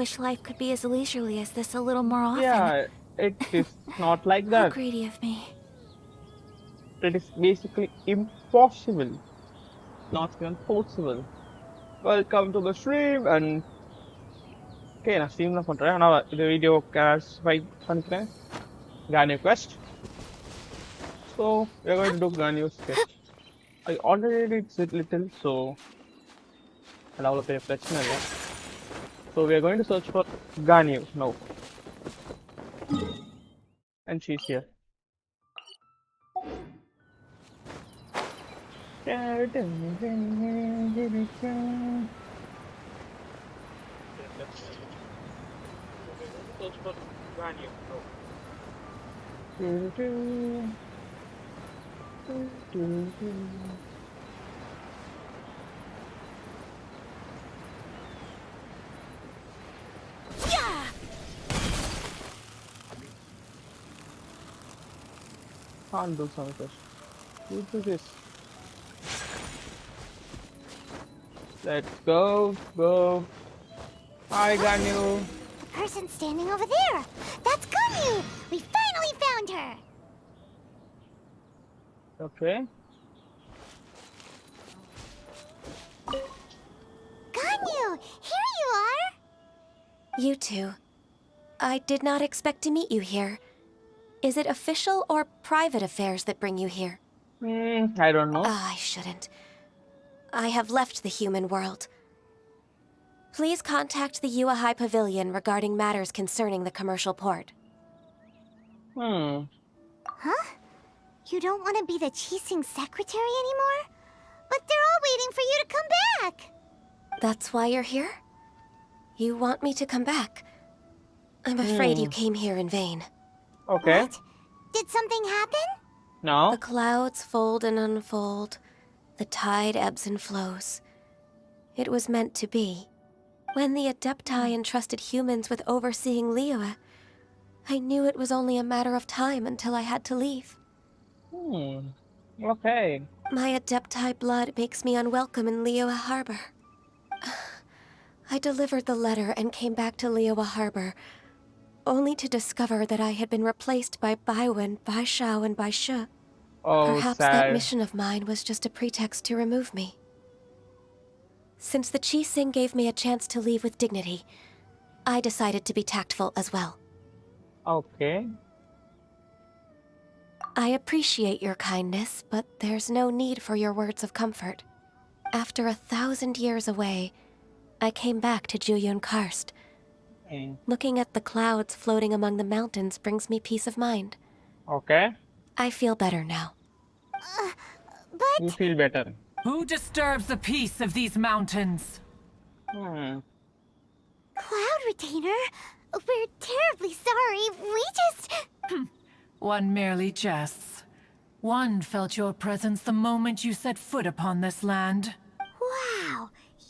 wish life could be as leisurely as this a little more often. Yeah, it is not like How that. greedy of me. It is basically impossible, not even possible. Welcome to the stream and okay, நான் ஸ்ட்ரீம்ல பண்றேன். ஆனா இந்த video swipe பண்ணிக்கிறேன். Ganyu quest. So we're going to do Ganyu's quest. I already did it little, so அவ்வளவு பெரிய பிரச்சனை இல்லை. So we are going to search for Ganyu now. And she's here. Search for Ganyu now. Yeah! Can't do something. You do this. Let's go, go. Hi, Ganyu. The person standing over there! That's Ganyu! We finally found her! Okay. Ganyu! Here you are! You two. I did not expect to meet you here. Is it official or private affairs that bring you here? I don't know. I shouldn't. I have left the human world. Please contact the Yuahai Pavilion regarding matters concerning the commercial port. Huh? You don't want to be the Chising secretary anymore? But they're all waiting for you to come back! That's why you're here? You want me to come back? I'm afraid you came here in vain. Okay. What? Did something happen? No. The clouds fold and unfold. The tide ebbs and flows. It was meant to be. When the Adepti entrusted humans with overseeing Liyue, I knew it was only a matter of time until I had to leave. Okay. My Adepti blood makes me unwelcome in Liyue Harbor. I delivered the letter and came back to Liyue Harbor, only to discover that I had been replaced by Baiwen, Baishao, and Baishu. Oh, Perhaps sad. that mission of mine was just a pretext to remove me. Since the Chising gave me a chance to leave with dignity, I decided to be tactful as well. Okay. I appreciate your kindness, but there's no need for your words of comfort. After 1,000 years away, I came back to Juyun Karst. Looking at the clouds floating among the mountains brings me peace of mind. Okay. I feel better now. You feel better. Who disturbs the peace of these mountains? Cloud Retainer? We're terribly sorry. We just... One merely jests. One felt your presence the moment you set foot upon this land. Wow!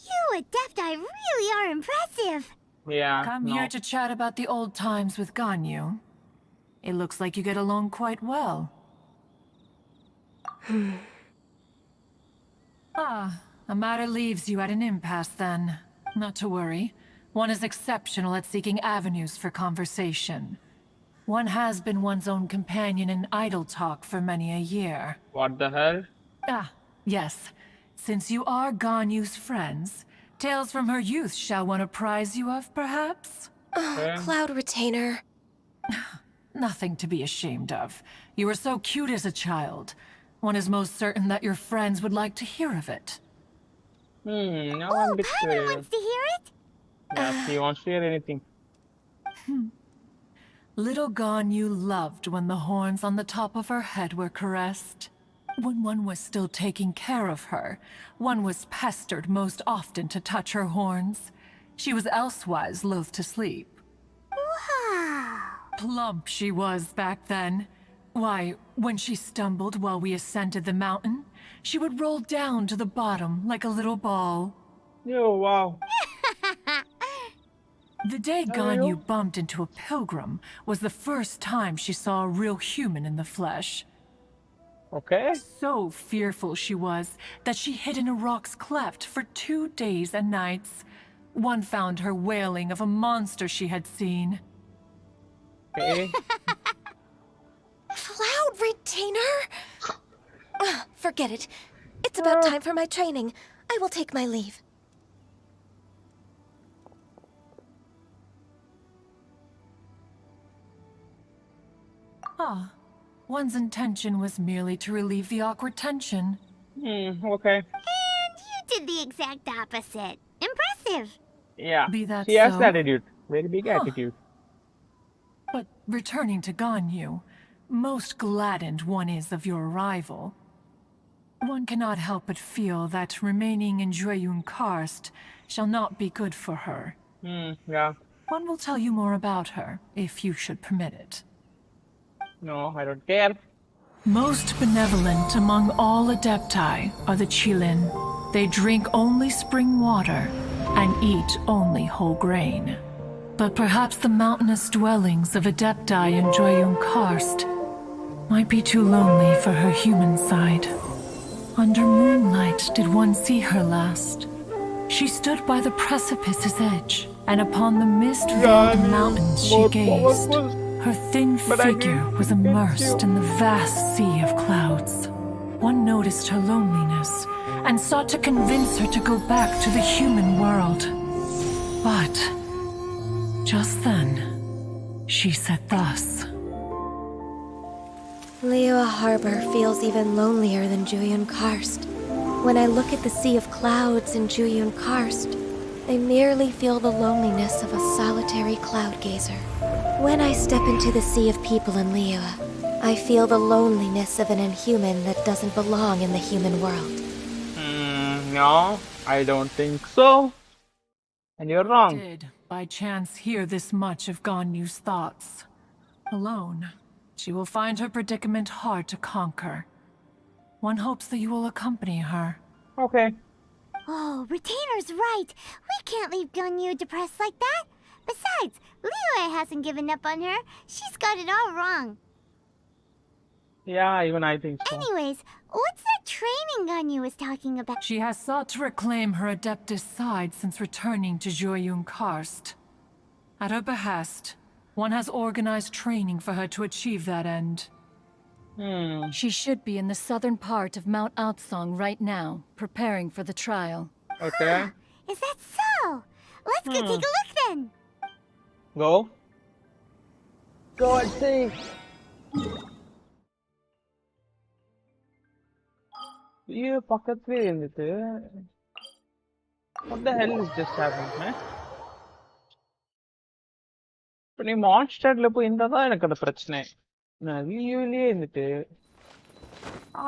You Adepti really are impressive! Yeah. Come no. here to chat about the old times with Ganyu. It looks like you get along quite well. A matter leaves you at an impasse then. Not to worry. One is exceptional at seeking avenues for conversation. One has been one's own companion in idle talk for many a year. What the hell? Yes. Since you are Ganyu's friends, tales from her youth shall one apprise you of, perhaps? Cloud Retainer. Nothing to be ashamed of. You were so cute as a child. One is most certain that your friends would like to hear of it. Now I'm a bit Paimon curious. wants to hear it! Yeah, he wants to hear anything. Little Ganyu loved when the horns on the top of her head were caressed. When one was still taking care of her, one was pestered most often to touch her horns. She was elsewise loath to sleep. Wow! Plump she was back then. Why, when she stumbled while we ascended the mountain, she would roll down to the bottom like a little ball. Yo, wow. The day Ganyu bumped into a pilgrim was the first time she saw a real human in the flesh. Okay. So fearful she was that she hid in a rock's cleft for 2 days and nights. One found her wailing of a monster she had seen. Okay. Cloud Retainer? Forget it. It's about time for my training. I will take my leave. Ah, one's intention was merely to relieve the awkward tension. Okay. And you did the exact opposite. Impressive. Yeah. Be that She has so? the attitude. Very big attitude. But returning to Ganyu, most gladdened one is of your arrival. One cannot help but feel that remaining in Jueyun Karst shall not be good for her. Yeah. One will tell you more about her, if you should permit it. No, I don't care. Most benevolent among all Adepti are the Qilin. They drink only spring water and eat only whole grain. But perhaps the mountainous dwellings of Adepti in Jueyun Karst might be too lonely for her human side. Under moonlight did one see her last. She stood by the precipice's edge, and upon the mist-veiled mountains she gazed. Her thin figure was immersed in the vast sea of clouds. One noticed her loneliness and sought to convince her to go back to the human world. But just then, she said thus. Liyue Harbor feels even lonelier than Jueyun Karst. When I look at the sea of clouds in Jueyun Karst, I merely feel the loneliness of a solitary cloud gazer. When I step into the sea of people in Liyue, I feel the loneliness of an inhuman that doesn't belong in the human world. No, I don't think so. And you're wrong. Did, by chance, hear this much of Ganyu's thoughts. Alone, she will find her predicament hard to conquer. One hopes that you will accompany her. Okay. Oh, Retainer's right. We can't leave Ganyu depressed like that. Besides, Liyue hasn't given up on her. She's got it all wrong. Yeah, even I think so. Anyways, what's that training Ganyu was talking about? She has sought to reclaim her Adeptus side since returning to Jueyun Karst. At her behest, one has organized training for her to achieve that end. She should be in the southern part of Mount Aotsong right now, preparing for the trial. Okay. Is that so? Let's go take a look then. Go. Go and see. You பக்கத்துலயே இருந்துட்டு what the hell is just happening, man? இப்போ நீ மான்ஸ்டர்ல போய் இருந்தா தான் எனக்கு அந்த பிரச்சனை. நான் வியூலயே இருந்துட்டு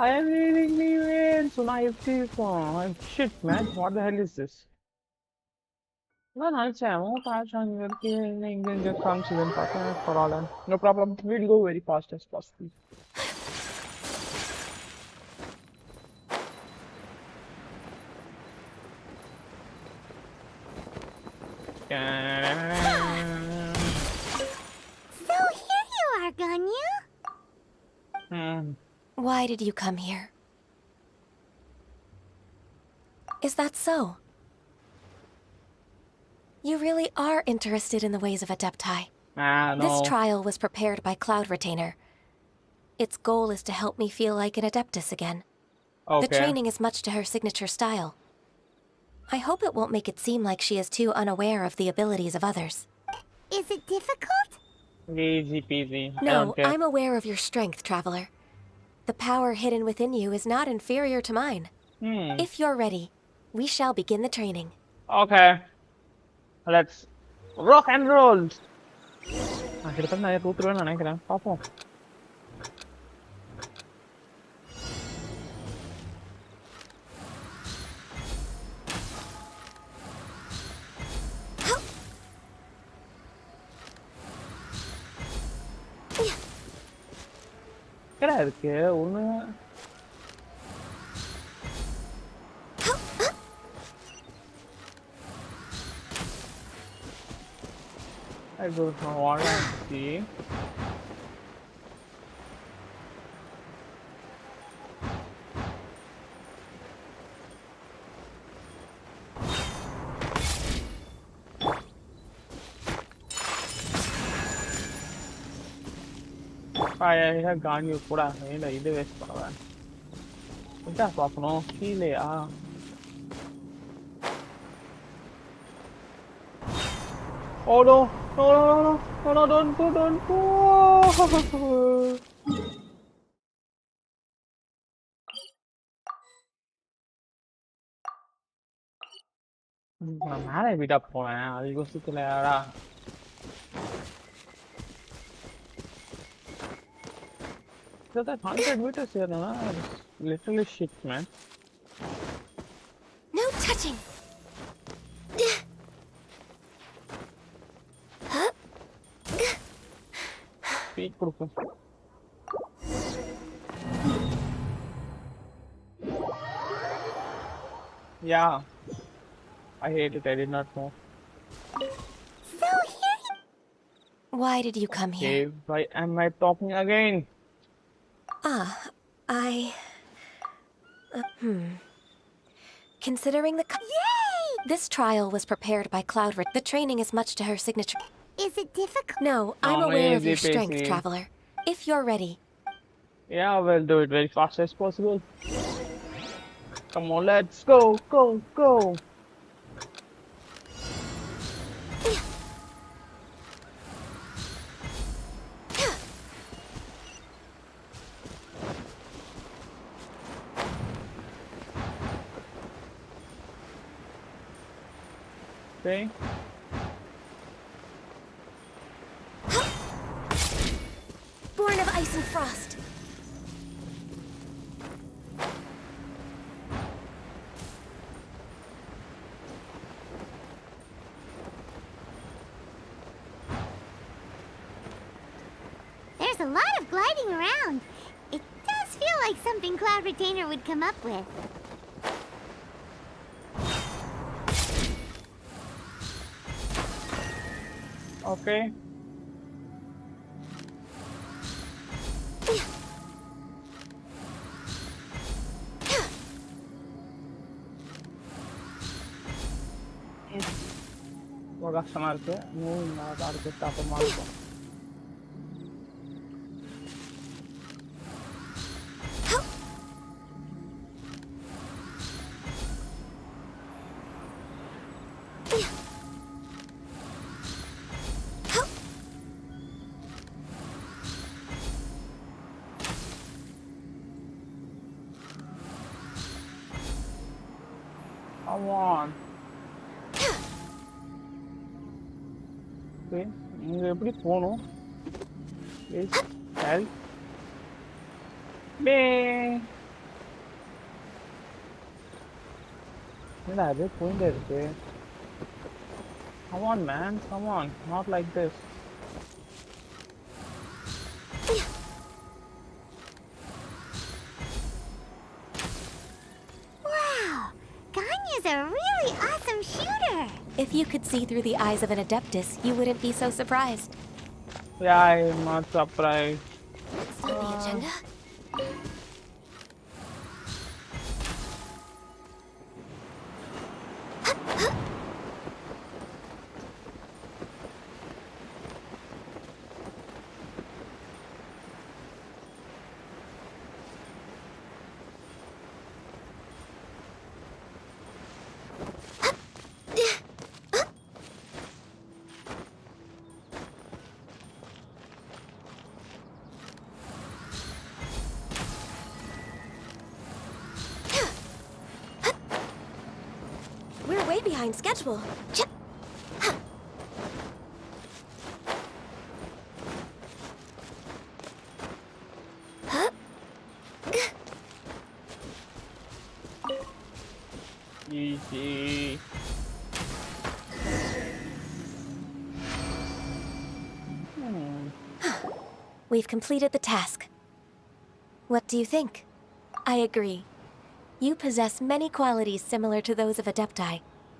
I am reading the events on IFT phone. Shit, man. What the hell is this? நான் நினைச்சேன் இங்க காமிச்சதுன்னு பார்த்தேன். பரவாயில்ல. No problem. We'll go very fast as possible. So here you are, Ganyu. Why did you come here? Is that so? You really are interested in the ways of Adepti. No. This trial was prepared by Cloud Retainer. Its goal is to help me feel like an Adeptus again. Okay. The training is much to her signature style. I hope it won't make it seem like she is too unaware of the abilities of others. Is it difficult? Easy peasy. I No, don't care. I'm aware of your strength, Traveler. The power hidden within you is not inferior to mine. If you're ready, we shall begin the training. Okay. Let's rock and roll. கிட்டத்தட்ட நான் தூத்துருவேன்னு நினைக்கிறேன். பாப்போம். என்னடா இருக்கு ஒண்ணு I don't know what I see. I Ganyu கூட இல்ல இது வேஸ்ட் பண்ணுவேன். இதா பார்க்கணும் கீழேயா? Oh no! No no no no no no! Don't go! Don't go! நான் மேலே விட போனேன் அது யோசிக்கலையாடா. So that 100 meters here, no? It's literally shit, man. No touching! Speed கொடுக்கும். Yeah. I hate it. I did not know. So here you... Why did you come here? Okay, why am I talking again? Considering the... Yay! This trial was prepared by Cloudred. The training is much to her signature. Is it difficult? No, I'm No, aware of easy your strength, peasy. Traveler. If you're ready. Yeah, we'll do it very fast as possible. Come on, let's go, go, go. Okay. Born of ice and frost. There's a lot of gliding around. It does feel like something Cloud Retainer would come up with. Okay. ஒரு கஷ்டமா இருக்கு. நான் அடுத்து stop மாறும். Come on. Okay, இங்க எப்படி போணும்? Please help me. என்னடா அது போயிட்டே இருக்கு. Come on man, come on, not like this. Wow! Ganyu's a really awesome shooter! If you could see through the eyes of an Adeptus, you wouldn't be so surprised. Yeah, I'm not surprised. Next on the agenda. We're way behind schedule. Easy. We've completed the task. What do you think? I agree. You possess many qualities similar to those of Adepti,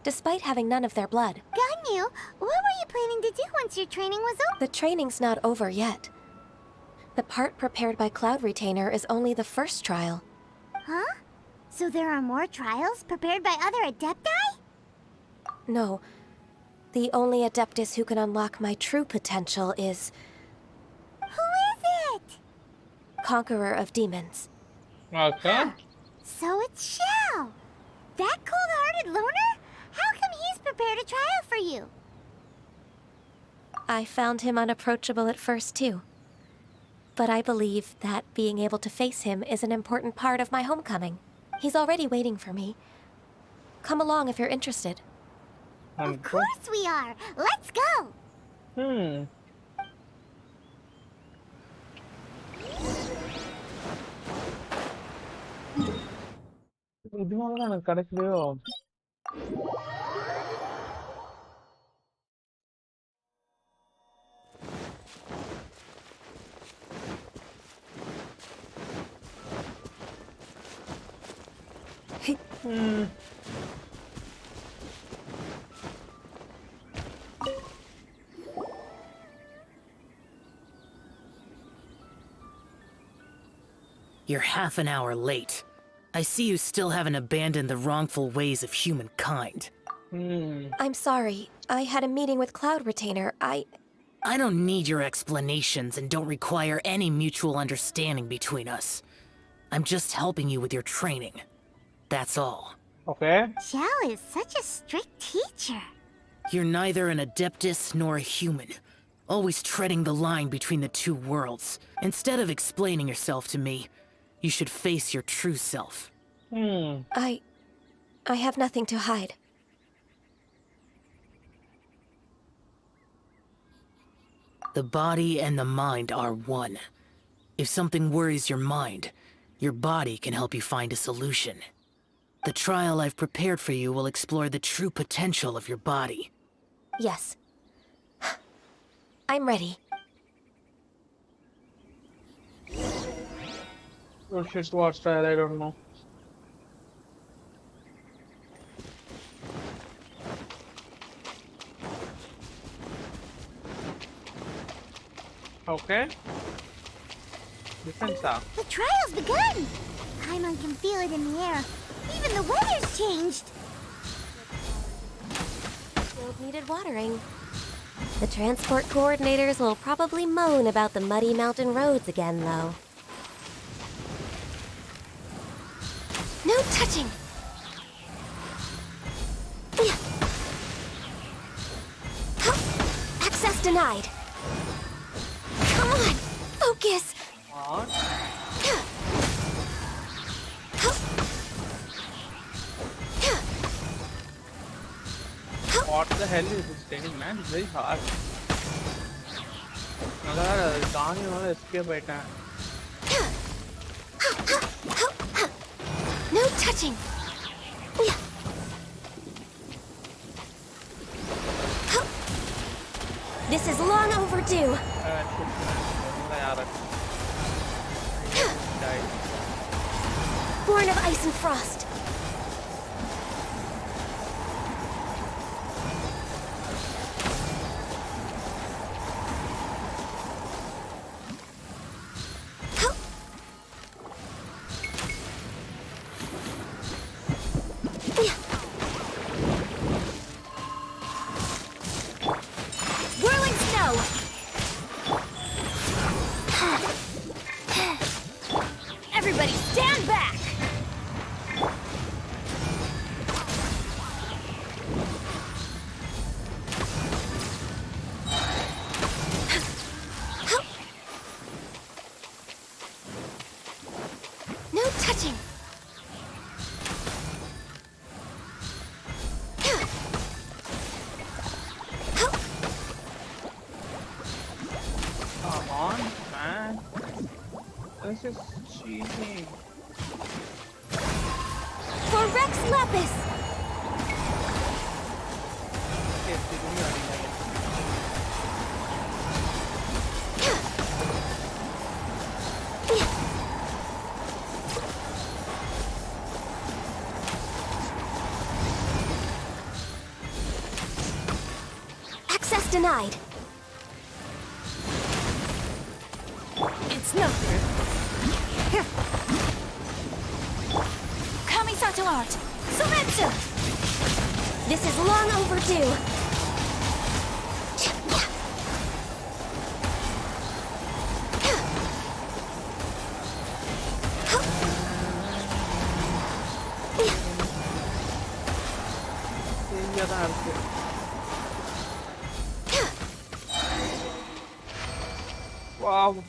despite having none of their blood. Ganyu, what were you planning to do once your training was over? The training's not over yet. The part prepared by Cloud Retainer is only the first trial. Huh? So there are more trials prepared by other Adepti? No. The only Adeptus who can unlock my true potential is... Who is it? conqueror of demons. Okay. So it's Xiao. That cold-hearted loner? How come he's prepared a trial for you? I found him unapproachable at first, too. But I believe that being able to face him is an important part of my homecoming. He's already waiting for me. Come along if you're interested. Of course we are. Let's go. இதனாலதான் எனக்கு கிடைக்கலையோ. You're half an hour late. I see you still haven't abandoned the wrongful ways of humankind. I'm sorry. I had a meeting with Cloud Retainer. I don't need your explanations and don't require any mutual understanding between us. I'm just helping you with your training. That's all. Okay. Xiao is such a strict teacher. You're neither an Adeptus nor a human, always treading the line between the two worlds. Instead of explaining yourself to me, you should face your true self. I have nothing to hide. The body and the mind are one. If something worries your mind, your body can help you find a solution. The trial I've prepared for you will explore the true potential of your body. Yes. I'm ready. Oh shit, what's trial? I don't know. Okay. Defense up. The trial's begun. Paimon can feel it in the air. Even the weather's changed. Field needed watering. The transport coordinators will probably moan about the muddy mountain roads again, though. No touching! Access denied. Come on, focus! What? What the hell is this thing, man? It's very hard. I can't escape right now. No touching! This is long overdue. Born of ice and frost. Whirling snow. Everybody stand back. No touching. Come on, man. This is cheating. For Rex Lapis. Yes, it's really Access denied. It's nothing. Kamisato art. Suretsu. This is long overdue. easier than everything. Wow.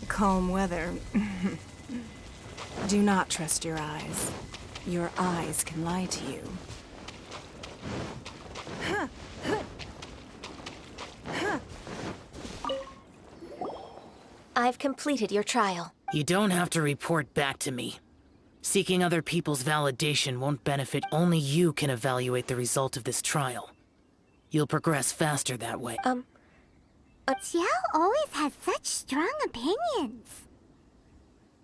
Calm weather. Do not trust your eyes. Your eyes can lie to you. I've completed your trial. You don't have to report back to me. Seeking other people's validation won't benefit. Only you can evaluate the result of this trial. You'll progress faster that way. Xiao always has such strong opinions.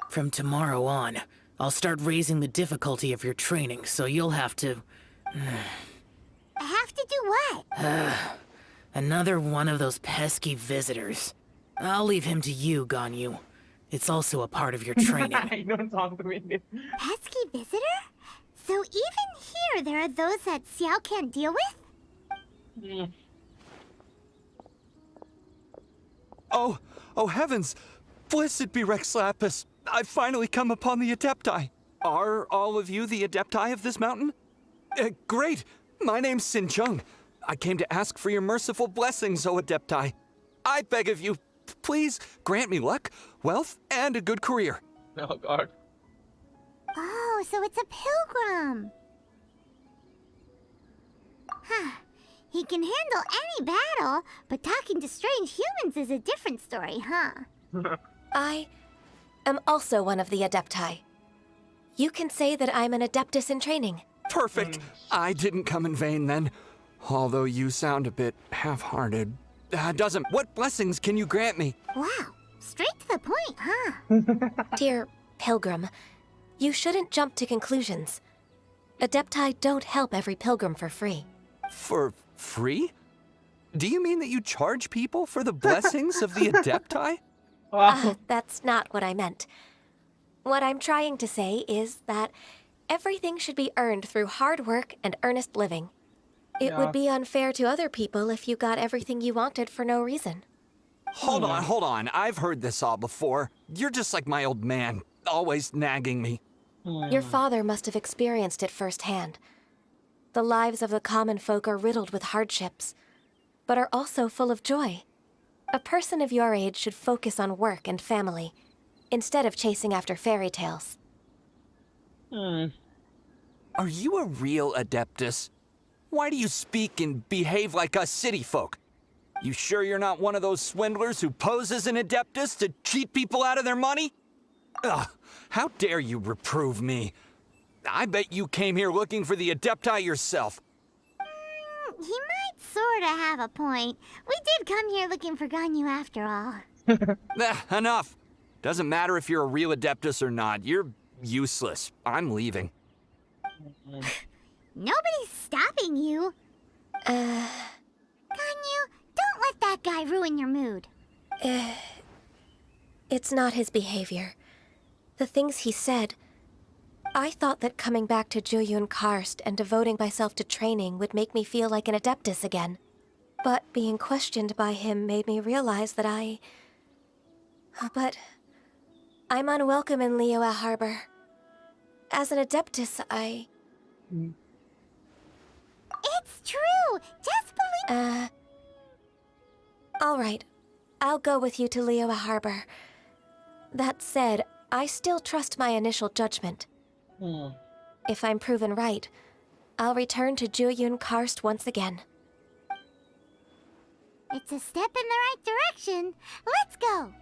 From tomorrow on, I'll start raising the difficulty of your training, so you'll have to... I have to do what? Another one of those pesky visitors. I'll leave him to you, Ganyu. It's also a part of your training. I don't talk to me. Pesky visitor? So even here there are those that Xiao can't deal with? Oh heavens! Blessed be Rex Lapis! I've finally come upon the Adepti. Are all of you the Adepti of this mountain? Great! My name's Sin Chung. I came to ask for your merciful blessings, O Adepti. I beg of you, please grant me luck, wealth, and a good career. Oh god. Oh, so it's a pilgrim. He can handle any battle, but talking to strange humans is a different story, huh? I am also one of the Adepti. You can say that I'm an Adeptus in training. Perfect. I didn't come in vain then. Although you sound a bit half-hearted. What blessings can you grant me? Wow, straight to the point, huh? Dear Pilgrim, you shouldn't jump to conclusions. Adepti don't help every pilgrim for free. For free? Do you mean that you charge people for the blessings of the Adepti? Wow. That's not what I meant. What I'm trying to say is that everything should be earned through hard work and earnest living. It would be unfair to other people if you got everything you wanted for no reason. Hold on. I've heard this all before. You're just like my old man, always nagging me. Your father must have experienced it firsthand. The lives of the common folk are riddled with hardships, but are also full of joy. A person of your age should focus on work and family, instead of chasing after fairy tales. Are you a real Adeptus? Why do you speak and behave like us city folk? You sure you're not one of those swindlers who pose as an Adeptus to cheat people out of their money? Ugh, how dare you reprove me? I bet you came here looking for the Adepti yourself. He might sorta have a point. We did come here looking for Ganyu after all. Enough. Doesn't matter if you're a real Adeptus or not. You're useless. I'm leaving. Nobody's stopping you. Ganyu, don't let that guy ruin your mood. It's not his behavior. The things he said. I thought that coming back to Jueyun Karst and devoting myself to training would make me feel like an Adeptus again. But being questioned by him made me realize that But I'm unwelcome in Liyue Harbor. As an Adeptus, It's true. Just believe. All right. I'll go with you to Liyue Harbor. That said, I still trust my initial judgment. If I'm proven right, I'll return to Jueyun Karst once again. It's a step in the right direction. Let's go.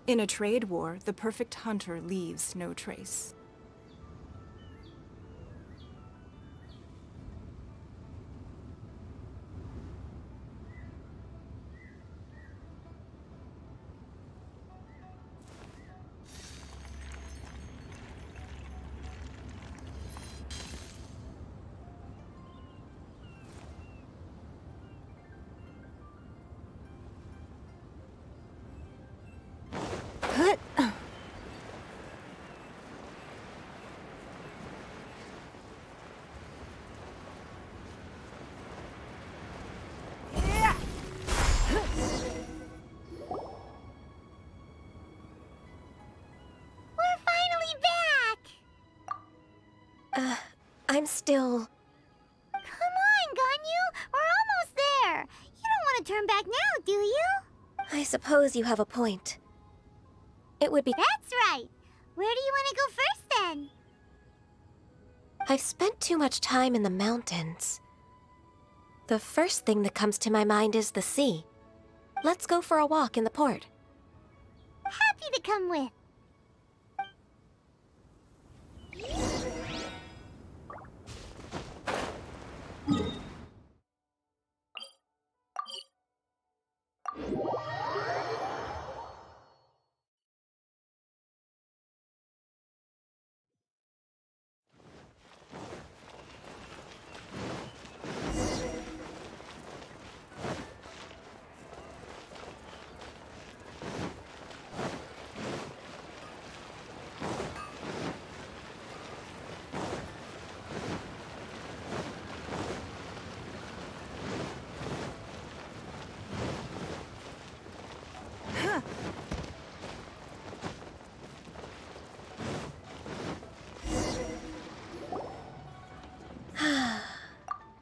In a trade war, the perfect hunter leaves no trace. We're finally back! I'm still... Come on, Ganyu! We're almost there! You don't want to turn back now, do you? I suppose you have a point. It would be... That's right! Where do you want to go first, then? I've spent too much time in the mountains. The first thing that comes to my mind is the sea. Let's go for a walk in the port. Happy to come with.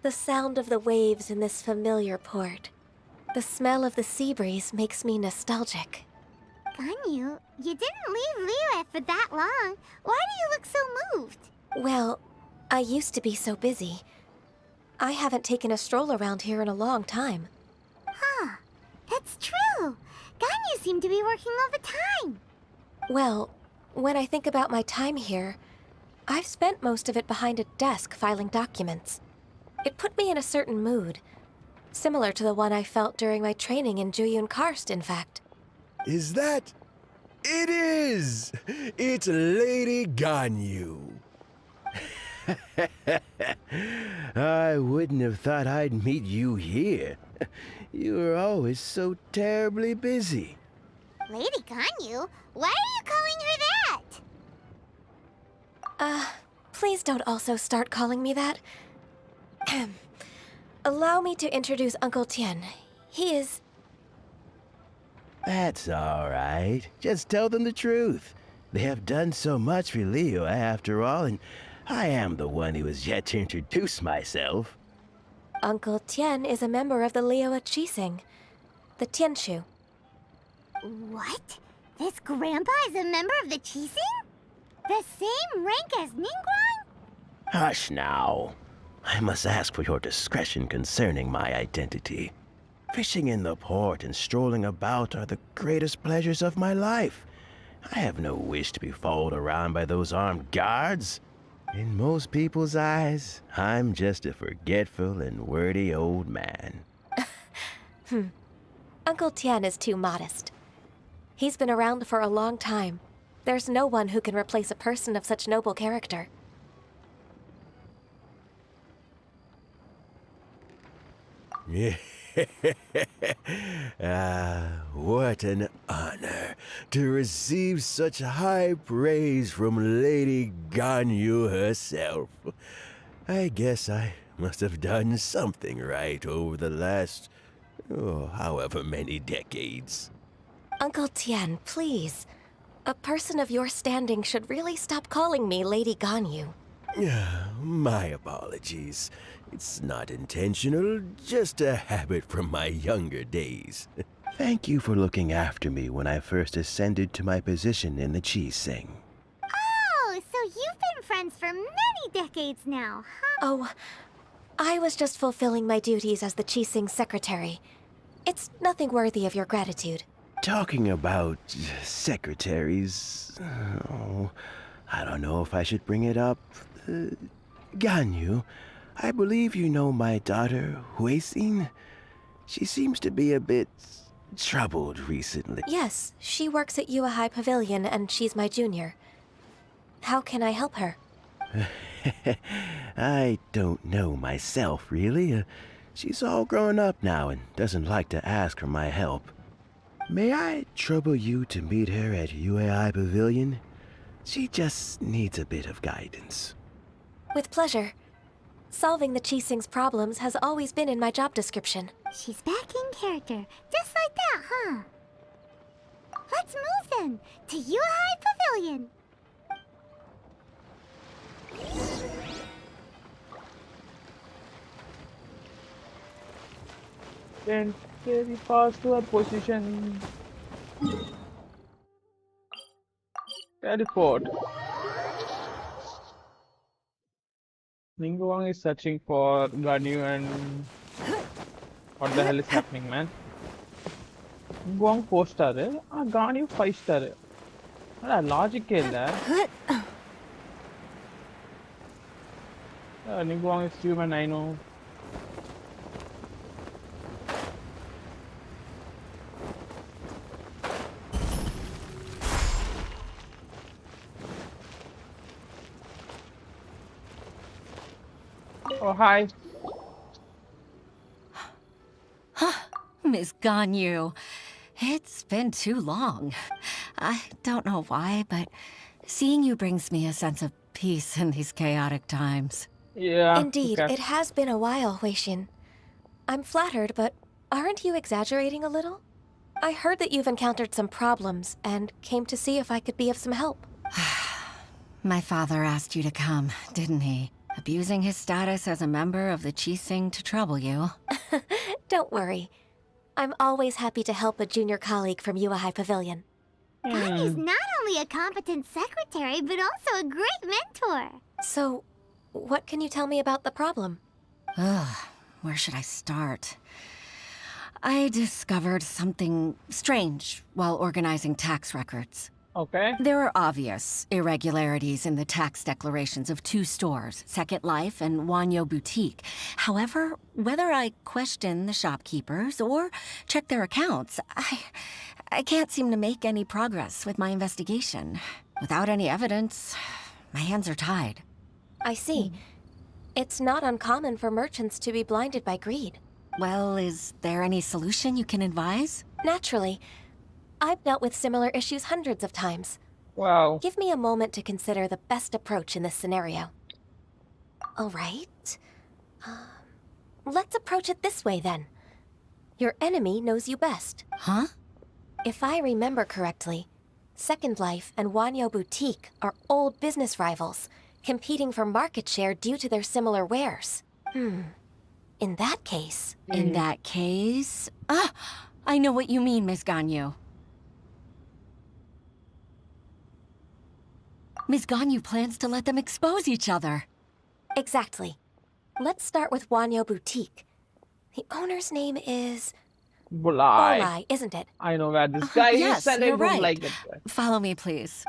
The sound of the waves in this familiar port. The smell of the sea breeze makes me nostalgic. Ganyu, you didn't leave Liyue for that long. Why do you look so moved? Well, I used to be so busy. I haven't taken a stroll around here in a long time. Huh. That's true. Ganyu seemed to be working all the time. Well, when I think about my time here, I've spent most of it behind a desk filing documents. It put me in a certain mood, similar to the one I felt during my training in Juyun Karst, in fact. Is that... It is! It's Lady Ganyu. I wouldn't have thought I'd meet you here. You were always so terribly busy. Lady Ganyu? Why are you calling her that? Please don't also start calling me that. Allow me to introduce Uncle Tien. He is... That's all right. Just tell them the truth. They have done so much for Liyue after all, and I am the one who has yet to introduce myself. Uncle Tien is a member of the Liyue Qixing, the Tianshu. What? This grandpa is a member of the Qixing? The same rank as Ningguang? Hush now. I must ask for your discretion concerning my identity. Fishing in the port and strolling about are the greatest pleasures of my life. I have no wish to be followed around by those armed guards. In most people's eyes, I'm just a forgetful and wordy old man. Uncle Tien is too modest. He's been around for a long time. There's no one who can replace a person of such noble character. What an honor to receive such high praise from Lady Ganyu herself. I guess I must have done something right over the last, however many decades. Uncle Tien, please. A person of your standing should really stop calling me Lady Ganyu. My apologies. It's not intentional, just a habit from my younger days. Thank you for looking after me when I first ascended to my position in the Qixing. Oh, so you've been friends for many decades now, huh? Oh, I was just fulfilling my duties as the Qixing secretary. It's nothing worthy of your gratitude. Talking about secretaries... I don't know if I should bring it up. Ganyu, I believe you know my daughter, Huixin. She seems to be a bit troubled recently. Yes, she works at Yue High Pavilion and she's my junior. How can I help her? I don't know myself, really. She's all grown up now and doesn't like to ask for my help. May I trouble you to meet her at UAI Pavilion? She just needs a bit of guidance. With pleasure. Solving the Qixing's problems has always been in my job description. She's back in character, just like that, huh? Let's move then to Yuhai Pavilion. Then very fast to our position. Teleport. Ningguang is searching for Ganyu and what the hell is happening, man? Ningguang 4 star, Ganyu 5 star. Logic illa. Ningguang is human, I know. Oh, hi. Miss Ganyu, it's been too long. I don't know why, but seeing you brings me a sense of peace in these chaotic times. Yeah. Indeed, okay. it has been a while, Huixin. I'm flattered, but aren't you exaggerating a little? I heard that you've encountered some problems and came to see if I could be of some help. My father asked you to come, didn't he? Abusing his status as a member of the Qixing to trouble you. Don't worry. I'm always happy to help a junior colleague from Yuahai Pavilion. Ganyu's not only a competent secretary, but also a great mentor. So, what can you tell me about the problem? Ugh, where should I start? I discovered something strange while organizing tax records. Okay. There are obvious irregularities in the tax declarations of 2 stores, Second Life and Wanyo Boutique. However, whether I question the shopkeepers or check their accounts, I can't seem to make any progress with my investigation. Without any evidence, my hands are tied. I see. It's not uncommon for merchants to be blinded by greed. Well, is there any solution you can advise? Naturally. I've dealt with similar issues hundreds of times. Wow. Give me a moment to consider the best approach in this scenario. All right. Let's approach it this way, then. Your enemy knows you best. Huh? If I remember correctly, Second Life and Wanyo Boutique are old business rivals, competing for market share due to their similar wares. In that case... In that case... Ah! I know what you mean, Miss Ganyu. Miss Ganyu plans to let them expose each other. Exactly. Let's start with Wanyo Boutique. The owner's name is... Bulai. Bolai, isn't it? I know where this guy Yes, is. Said I you're don't right. like it. Follow me, please.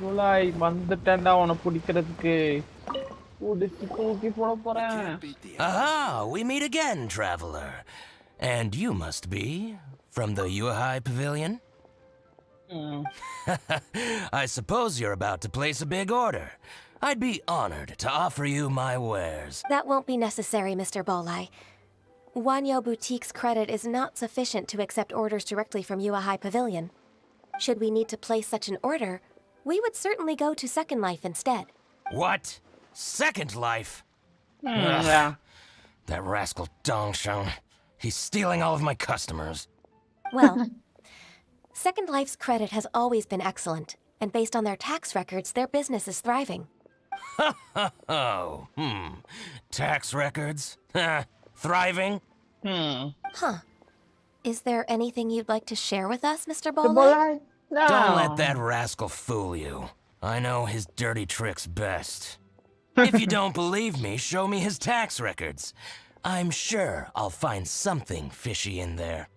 Bulai, வந்துட்டேன்டா உன்னை பிடிக்கிறதுக்கு. புடிச்சு தூக்கி போட போறேன். Aha! We meet again, traveler. And you must be from the Yuhai Pavilion? I suppose you're about to place a big order. I'd be honored to offer you my wares. That won't be necessary, Mr. Bolai. Wanyo Boutique's credit is not sufficient to accept orders directly from Yuahai Pavilion. Should we need to place such an order, we would certainly go to Second Life instead. What? Second Life? Yeah. That rascal Dongsheng. He's stealing all of my customers. Well, Second Life's credit has always been excellent, and based on their tax records, their business is thriving. Tax records? Thriving? Huh. Is there anything you'd like to share with us, Mr. The Bolai? Bulai? No. Don't let that rascal fool you. I know his dirty tricks best. If you don't believe me, show me his tax records. I'm sure I'll find something fishy in there.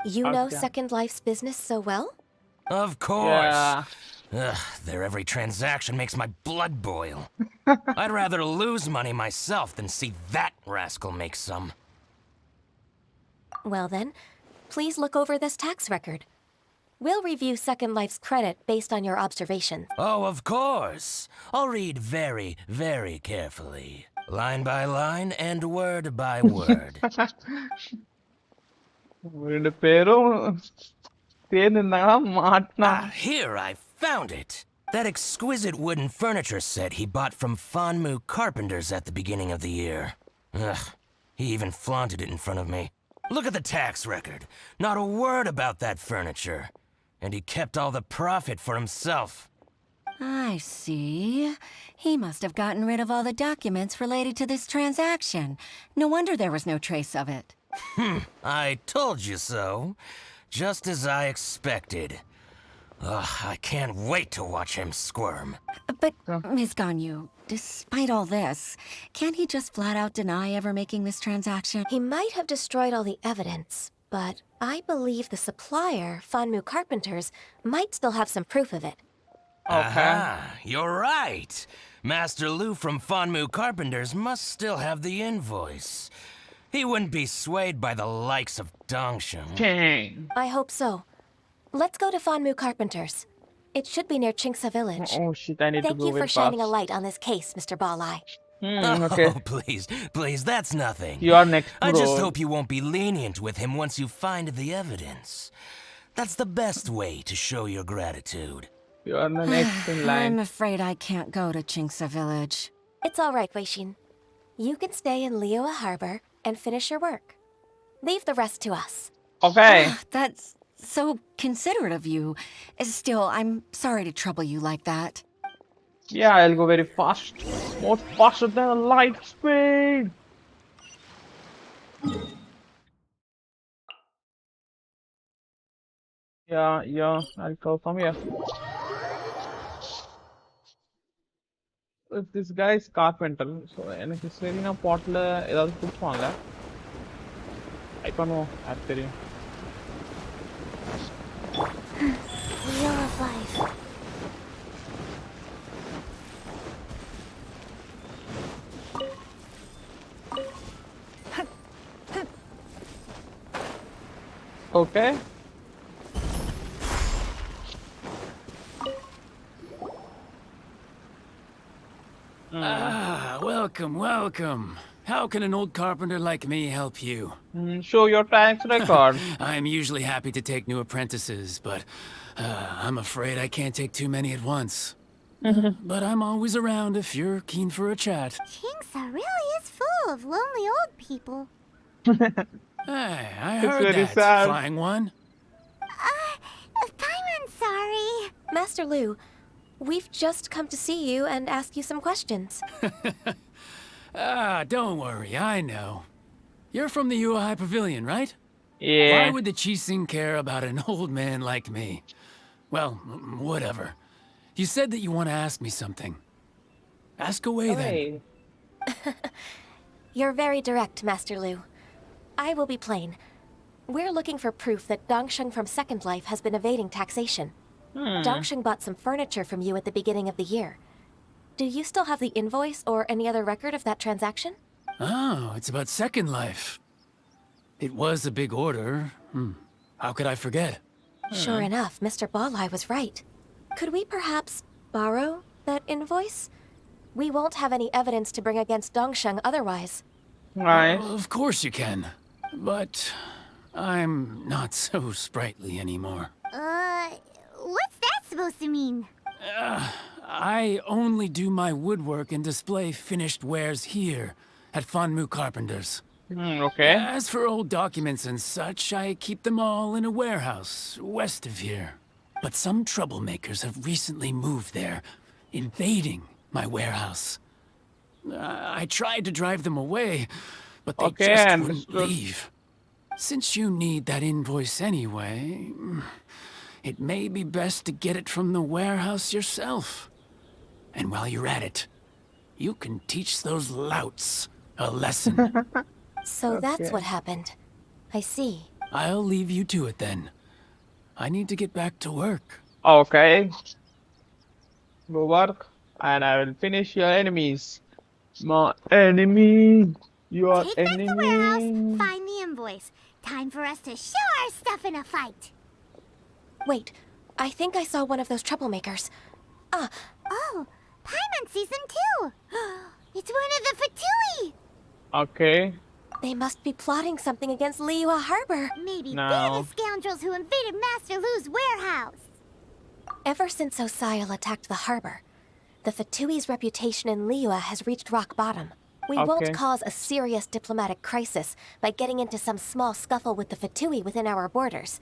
You know Okay. Second Life's business so well? Of course. Yeah. Ugh, their every transaction makes my blood boil. I'd rather lose money myself than see that rascal make some. Well then, please look over this tax record. We'll review Second Life's credit based on your observations. Oh, of course. I'll read very, very carefully. Line by line and word by word. ரெண்டு பேரும் சேர்ந்துருந்தாங்கன்னா மாட்டினா. Here, I found it. That exquisite wooden furniture set he bought from Fanmu Carpenters at the beginning of the year. Ugh, he even flaunted it in front of me. Look at the tax record. Not a word about that furniture. And he kept all the profit for himself. I see. He must have gotten rid of all the documents related to this transaction. No wonder there was no trace of it. I told you so. Just as I expected. Ugh, I can't wait to watch him squirm. But, Ms. Ganyu, despite all this, can't he just flat out deny ever making this transaction? He might have destroyed all the evidence, but I believe the supplier, Fanmu Carpenters, might still have some proof of it. Okay. Aha, you're right. Master Lu from Fanmu Carpenters must still have the invoice. He wouldn't be swayed by the likes of Dongsheng. Dang. I hope so. Let's go to Fanmu Carpenters. It should be near Chingsa Village. Oh shit, I need Thank to go you for with shining a fast. light on this case, Mr. Balai. Okay. Oh, please, that's nothing. You are next, I just bro. hope you won't be lenient with him once you find the evidence. That's the best way to show your gratitude. You are the next in line. I'm afraid I can't go to Chingsa Village. It's all right, Weishin. You can stay in Liyue Harbor and finish your work. Leave the rest to us. Okay. That's so considerate of you. Still, I'm sorry to trouble you like that. Yeah, I'll go very fast. More faster than light speed. Yeah, I'll go from here. If this guy is carpenter, so எனக்கு சரினா பாட்ல ஏதாவது கொடுப்பாங்க. I don't know. அது தெரியும். Wheel of Life. Okay. Welcome. How can an old carpenter like me help you? Show your tax record. I'm usually happy to take new apprentices, but I'm afraid I can't take too many at once. But I'm always around if you're keen for a chat. Chingsa really is full of lonely old people. Hey, I It's heard very that, sad. flying one. Paimon's sorry. Master Lu, we've just come to see you and ask you some questions. Don't worry, I know. You're from the Yuehai Pavilion, right? Yeah. Why would the Qixing care about an old man like me? Well, whatever. You said that you want to ask me something. Ask away then. Hey. You're very direct, Master Lu. I will be plain. We're looking for proof that Dongsheng from Second Life has been evading taxation. Dongsheng bought some furniture from you at the beginning of the year. Do you still have the invoice or any other record of that transaction? Oh, it's about Second Life. It was a big order. How could I forget? Sure enough, Mr. Balai was right. Could we perhaps borrow that invoice? We won't have any evidence to bring against Dongsheng otherwise. Right. Of course you can. But I'm not so sprightly anymore. What's that supposed to mean? I only do my woodwork and display finished wares here at Fanmu Carpenters. Okay. As for old documents and such, I keep them all in a warehouse west of here. But some troublemakers have recently moved there, invading my warehouse. I tried to drive them away, but they just wouldn't leave. Since you need that invoice anyway, it may be best to get it from the warehouse yourself. And while you're at it, you can teach those louts a lesson. So that's what happened. I see. I'll leave you to it then. I need to get back to work. Okay. go work, and I will finish your enemies. My enemy, your Take back the warehouse, enemy. find the invoice. Time for us to show our stuff in a fight. Wait, I think I saw one of those troublemakers. Ah, Oh, Paimon sees them too. It's one of the Fatui. Okay. they must be plotting something against Liyue Harbor. Maybe they're No. the scoundrels who invaded Master Lu's warehouse. Ever since Osial attacked the harbor, the Fatui's reputation in Liyue has reached rock bottom. We Okay. won't cause a serious diplomatic crisis by getting into some small scuffle with the Fatui within our borders.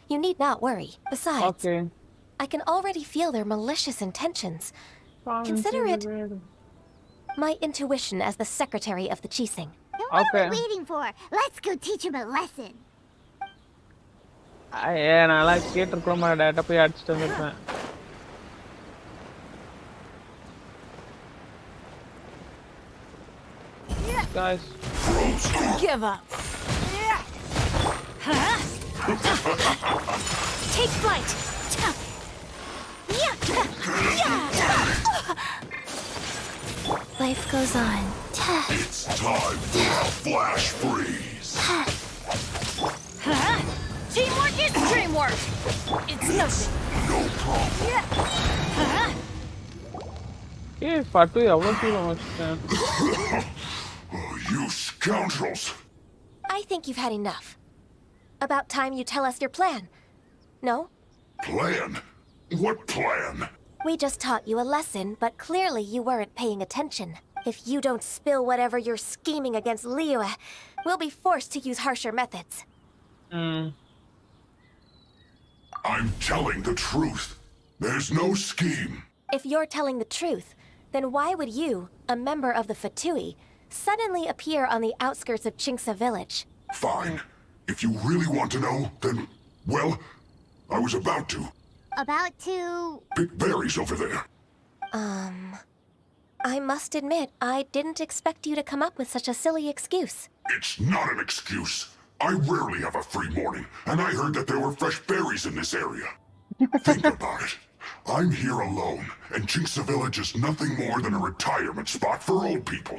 You need not worry. Besides, Okay. I can already feel their malicious intentions. Consider it my intuition as the secretary of the Qixing. Then what are Okay. we waiting for? Let's go teach him a lesson. நான் எல்லாம் கேட்டிருக்கோம் data போய் அடிச்சுட்டு வந்துருப்பேன். Guys. Give up. Take flight. Life goes on. It's time for a flash freeze. Teamwork is dreamwork. It's nothing. No problem. Fatu எவ்வளவு தூரம் வச்சிட்டேன். You scoundrels! I think you've had enough. About time you tell us your plan. No? Plan? What plan? We just taught you a lesson, but clearly you weren't paying attention. If you don't spill whatever you're scheming against Liyue, we'll be forced to use harsher methods. I'm telling the truth. There's no scheme. If you're telling the truth, then why would you, a member of the Fatui, suddenly appear on the outskirts of Qingce village? Fine. If you really want to know, then, well, I was about to. About to... Pick berries over there. I must admit, I didn't expect you to come up with such a silly excuse. It's not an excuse. I rarely have a free morning, and I heard that there were fresh berries in this area. Think about it. I'm here alone, and Qingce Village is nothing more than a retirement spot for old people.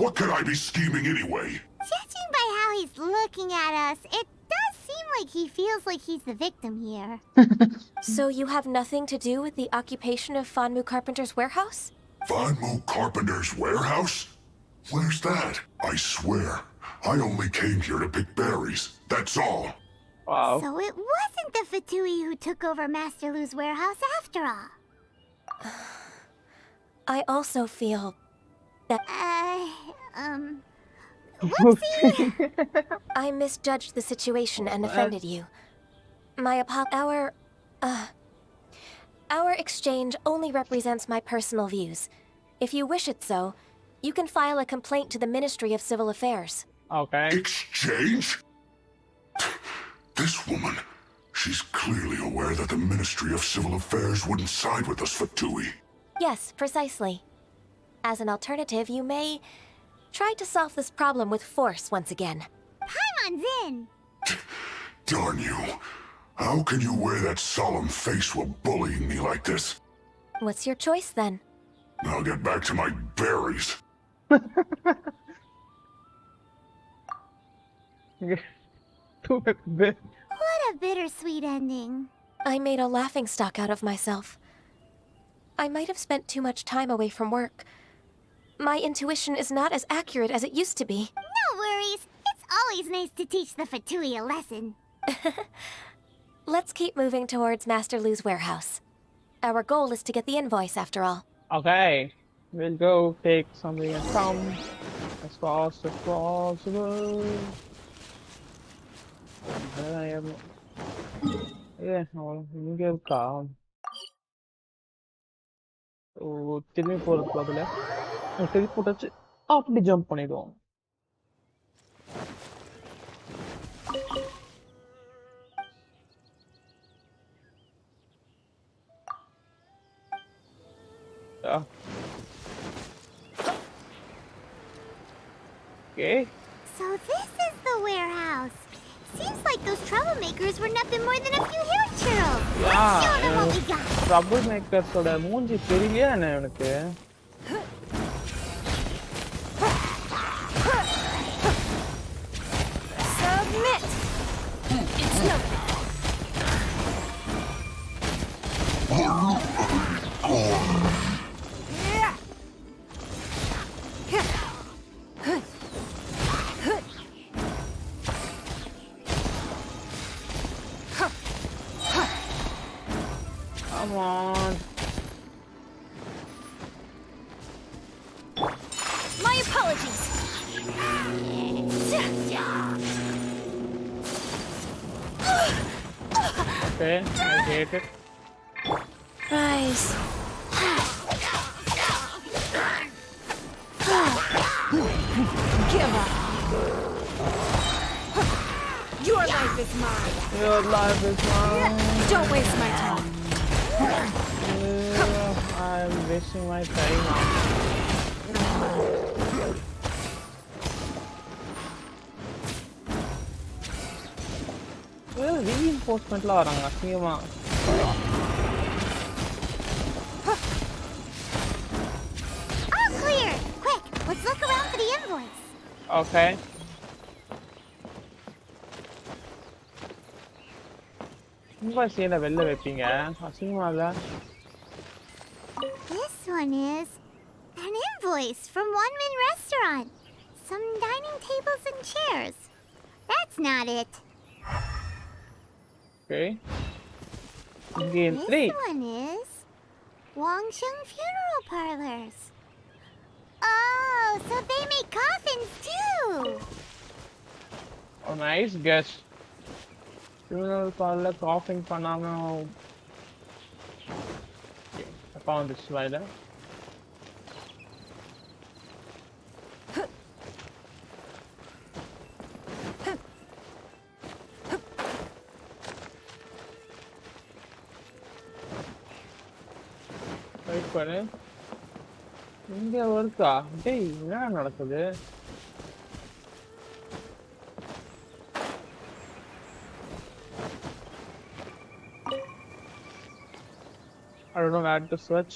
What could I be scheming anyway? Judging by how he's looking at us, it does seem like he feels like he's the victim here. So you have nothing to do with the occupation of Fanmu Carpenter's warehouse? Fanmu Carpenter's warehouse? Where's that? I swear, I only came here to pick berries. That's all. Wow. So it wasn't the Fatui who took over Master Lu's warehouse after all. I also feel that Whoopsie! I misjudged the situation and offended you. My Our exchange only represents my personal views. If you wish it so, you can file a complaint to the Ministry of Civil Affairs. Okay. Exchange? This woman, she's clearly aware that the Ministry of Civil Affairs wouldn't side with us, Fatui. Yes, precisely. As an alternative, you may try to solve this problem with force once again. Paimon's in! Darn you. How can you wear that solemn face while bullying me like this? What's your choice then? I'll get back to my berries. What a bittersweet ending. I made a laughingstock out of myself. I might have spent too much time away from work. My intuition is not as accurate as it used to be. No worries. It's always nice to teach the Fatui a lesson. Let's keep moving towards Master Lu's warehouse. Our goal is to get the invoice, after all. Okay. We'll go take something and come as fast as possible. இங்க இருக்கா திரும்பி போறதுக்கு பதிலா திருப்பி போட்டாச்சு அப்படி jump பண்ணிடுவோம். Okay. So this is the warehouse. Seems like those troublemakers were nothing more than a few hair churls. Yeah, Let's show them what we got. troublemaker's ஓட மூஞ்சி தெரியலையா என்ன எனக்கு? Submit! It's no... Come on. My apologies. Okay, I get it. Rise. Give up. Your life is mine. Your life is mine. Don't waste my time. I'm wasting my time now. Reinforcement-ல வராங்க அசிங்கமா. All clear. Quick, let's look around for the invoice. Okay. Invoice ஏன்டா வெளில வைப்பீங்க? அசிங்கமா இல்ல? This one is an invoice from One Min Restaurant. Some dining tables and chairs. That's not it. Okay. Again, three. This one is Wangsheng Funeral Parlors. Oh, so they make coffins too. Oh, nice guess. Funeral parlor coughing பண்ணாம. Okay, I found this slider. Wait பண்ணு. இங்க ஒருக்கா? டேய், என்ன நடக்குது? I don't know where to search.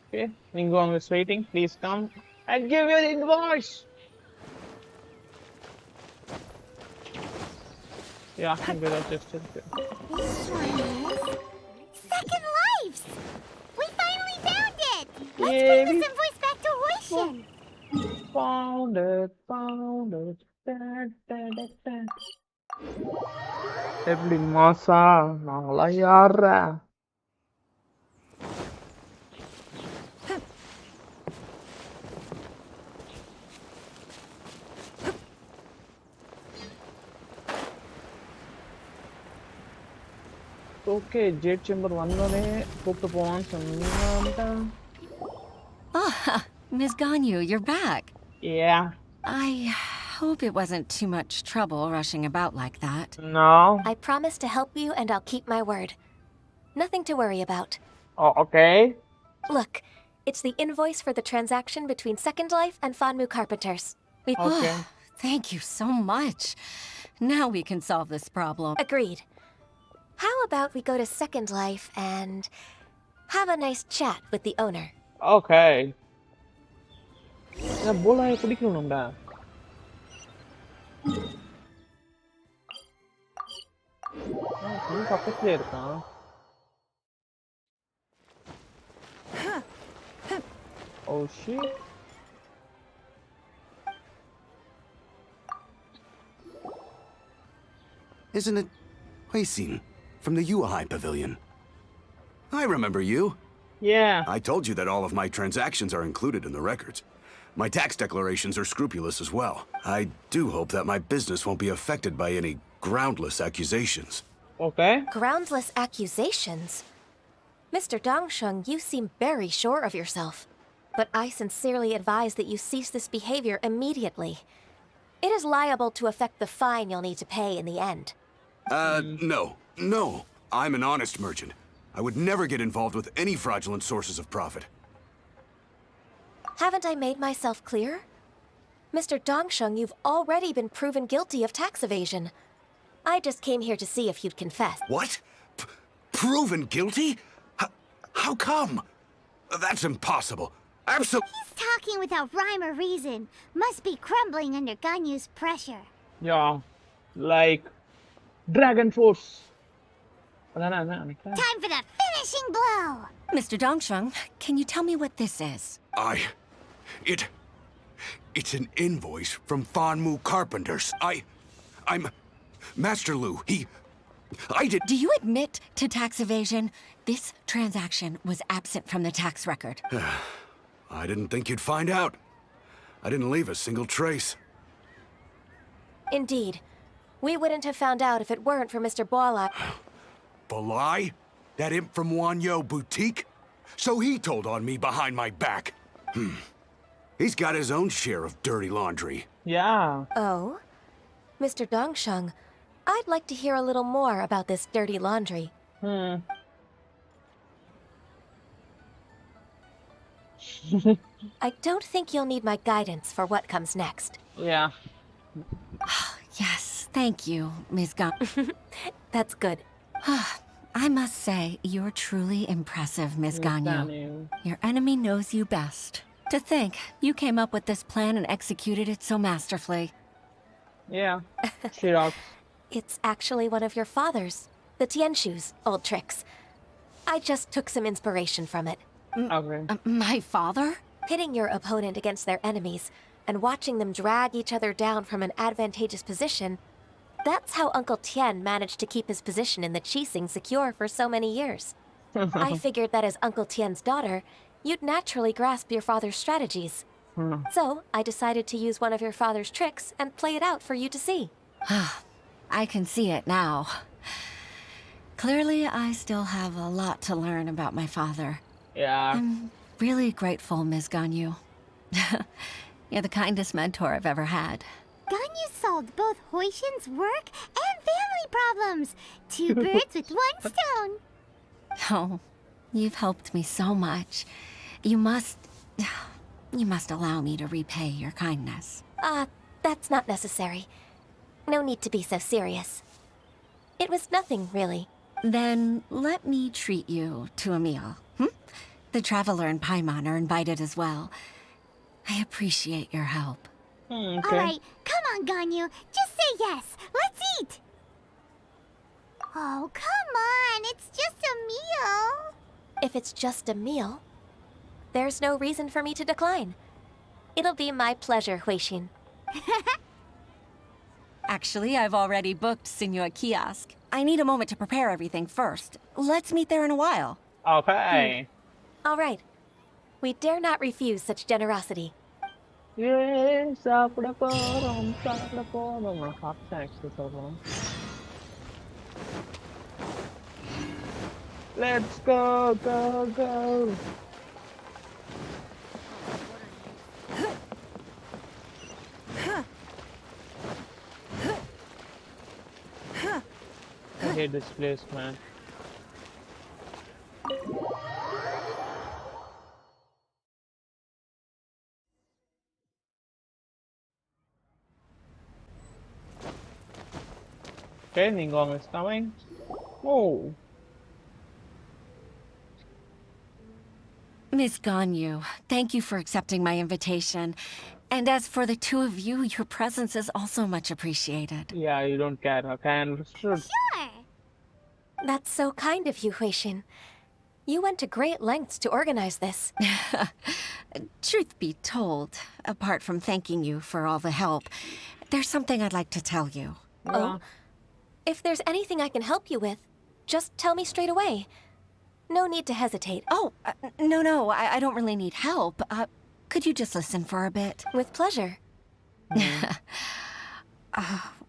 Okay, Ningguang is waiting. Please come and give your invoice. Yeah, I can get adjusted. This one is Second Lives. We finally found it. Let's bring this invoice back to Hoishin. Found it, found it. எப்படி மாசா நாங்களா யாரா? Okay, Jade Chamber வந்தோனே கூப்பிட்டு போவான்னு சொன்னாங்க. Ah, Ms. Ganyu, you're back. Yeah. I hope it wasn't too much trouble rushing about like that. No. I promise to help you and I'll keep my word. Nothing to worry about. Oh, okay. Look, it's the invoice for the transaction between Second Life and Fanmu Carpenters. Okay. Thank you so much. Now we can solve this problem. Agreed. How about we go to Second Life and have a nice chat with the owner? Okay. நான் போலாய குடிக்கணும்டா. நீ பக்கத்துல இருக்கான். Oh shit. Isn't it Huixin from the Yuehai Pavilion? I remember you. Yeah. I told you that all of my transactions are included in the records. My tax declarations are scrupulous as well. I do hope that my business won't be affected by any groundless accusations. Okay. Groundless accusations? Mr. Dongsheng, you seem very sure of yourself. But I sincerely advise that you cease this behavior immediately. It is liable to affect the fine you'll need to pay in the end. No. I'm an honest merchant. I would never get involved with any fraudulent sources of profit. Haven't I made myself clear? Mr. Dongsheng, you've already been proven guilty of tax evasion. I just came here to see if you'd confess. What? Proven guilty? How come? That's impossible. Absolutely. He's talking without rhyme or reason. Must be crumbling under Ganyu's pressure. Yeah, like Dragon Force. Time for the finishing blow! Mr. Dongsheng, can you tell me what this is? It's an invoice from Fanmu Carpenters. I'm Master Lu. Do you admit to tax evasion? This transaction was absent from the tax record. I didn't think you'd find out. I didn't leave a single trace. Indeed. We wouldn't have found out if it weren't for Mr. Boalai. Balai? That imp from Wanyo Boutique? So he told on me behind my back. He's got his own share of dirty laundry. Yeah. Oh? Mr. Dongsheng, I'd like to hear a little more about this dirty laundry. I don't think you'll need my guidance for what comes next. Yeah. Yes, thank you, Ms. Ganyu. That's good. I must say, you're truly impressive, Ms. Ganyu. Your enemy knows you best. To think, you came up with this plan and executed it so masterfully. Yeah, she rocks. It's actually one of your father's, the Tianshu's, old tricks. I just took some inspiration from it. Okay. My father? Pitting your opponent against their enemies and watching them drag each other down from an advantageous position, that's how Uncle Tien managed to keep his position in the Qixing secure for so many years. I figured that as Uncle Tien's daughter, you'd naturally grasp your father's strategies. So, I decided to use one of your father's tricks and play it out for you to see. I can see it now. Clearly, I still have a lot to learn about my father. Yeah. I'm really grateful, Ms. Ganyu. You're the kindest mentor I've ever had. Ganyu solved both Huixin's work and family problems. 2 birds with 1 stone. Oh, you've helped me so much. You must allow me to repay your kindness. That's not necessary. No need to be so serious. It was nothing, really. Then let me treat you to a meal. The Traveler and Paimon are invited as well. I appreciate your help. Okay. Alright, come on, Ganyu. Just say yes. Let's eat. Oh, come on. It's just a meal. If it's just a meal, there's no reason for me to decline. It'll be my pleasure, Huixin. Actually, I've already booked Senor Kiosk. I need a moment to prepare everything first. Let's meet there in a while. Okay. All right. We dare not refuse such generosity. Yes, my hot sex is over. Let's go, go, go. I hate this place, man. Okay, Ningong is coming. Oh. Miss Ganyu, thank you for accepting my invitation. And as for the 2 of you, your presence is also much appreciated. Yeah, you don't care, okay? Understood. Sure. That's so kind of you, Huixin. You went to great lengths to organize this. Truth be told, apart from thanking you for all the help, there's something I'd like to tell you. Oh? If there's anything I can help you with, just tell me straight away. No need to hesitate. Oh, no, I don't really need help. Could you just listen for a bit? With pleasure.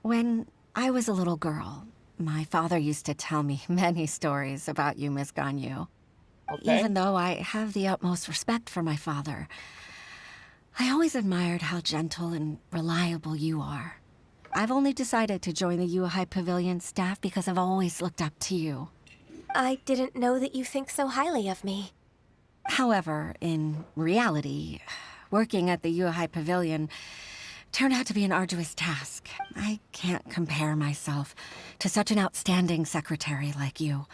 When I was a little girl, my father used to tell me many stories about you, Miss Ganyu. Okay. Even though I have the utmost respect for my father, I always admired how gentle and reliable you are. I've only decided to join the Yuhai Pavilion staff because I've always looked up to you. I didn't know that you think so highly of me. However, in reality, working at the Yuhai Pavilion turned out to be an arduous task. I can't compare myself to such an outstanding secretary like you.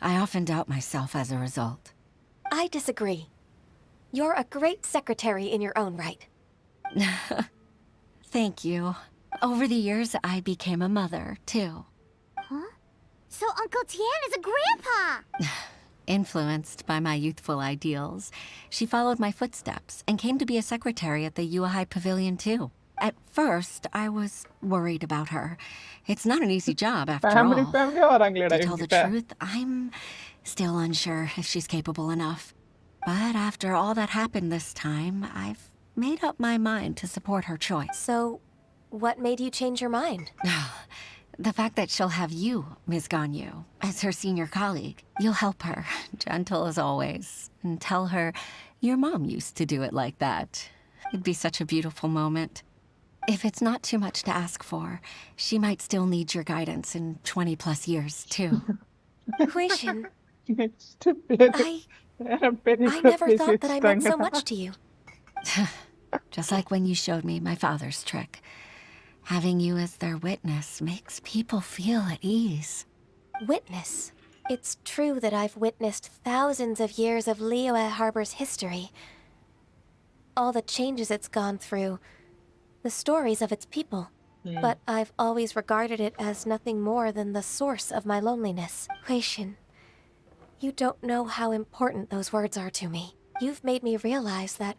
I often doubt myself as a result. I disagree. You're a great secretary in your own right. Thank you. Over the years, I became a mother, too. Huh? So Uncle Tian is a grandpa! Influenced by my youthful ideals, she followed my footsteps and came to be a secretary at the Yuhai Pavilion, too. At first, I was worried about her. It's not an easy job, after all. To tell the truth, I'm still unsure if she's capable enough. But after all that happened this time, I've made up my mind to support her choice. So, what made you change your mind? The fact that she'll have you, Ms. Ganyu, as her senior colleague. You'll help her, gentle as always, and tell her your mom used to do it like that. It'd be such a beautiful moment. If it's not too much to ask for, she might still need your guidance in 20+ years, too. Huishin, Stupid. I never thought that I meant so much to you. Just like when you showed me my father's trick. Having you as their witness makes people feel at ease. Witness? It's true that I've witnessed thousands of years of Liyue Harbor's history. All the changes it's gone through, the stories of its people. But I've always regarded it as nothing more than the source of my loneliness. Huishin, you don't know how important those words are to me. You've made me realize that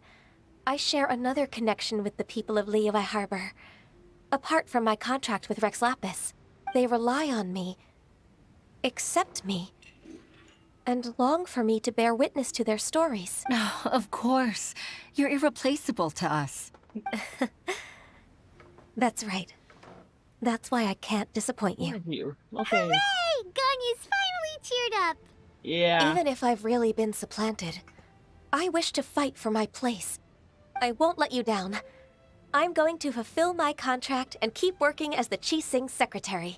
I share another connection with the people of Liyue Harbor. Apart from my contract with Rex Lapis, they rely on me, accept me, and long for me to bear witness to their stories. Oh, of course. You're irreplaceable to us. That's right. That's why I can't disappoint you. Okay. Hooray! Ganyu's finally cheered up! Yeah. Even if I've really been supplanted, I wish to fight for my place. I won't let you down. I'm going to fulfill my contract and keep working as the Qixing secretary.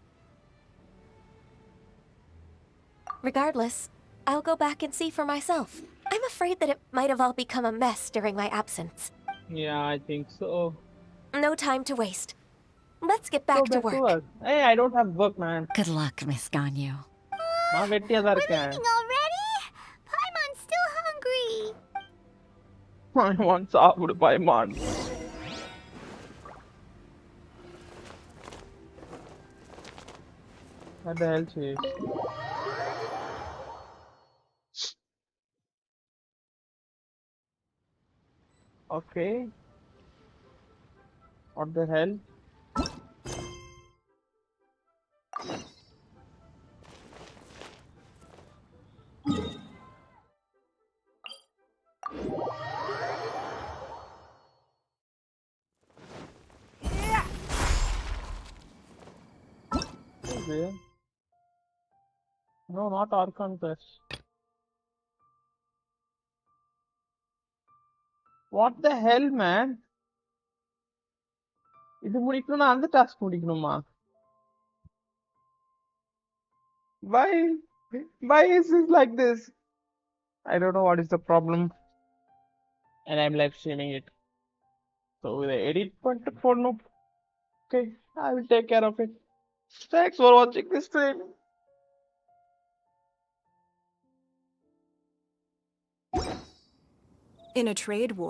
Regardless, I'll go back and see for myself. I'm afraid that it might have all become a mess during my absence. Yeah, I think so. No time to waste. Let's get back to work. Hey, I don't have work, man. Good luck, Miss Ganyu. I'm We're leaving already? Paimon's still hungry. I want to buy man. What the hell, Chief? Okay. What the hell? Okay. No, not Arkansas. What the hell, man? இது முடிக்கணும்னா அந்த task முடிக்கணுமா? Why is this like this? I don't know what is the problem. And I'm live streaming it. So the edit point for no. Okay, I will take care of it. Thanks for watching this stream. In a trade war,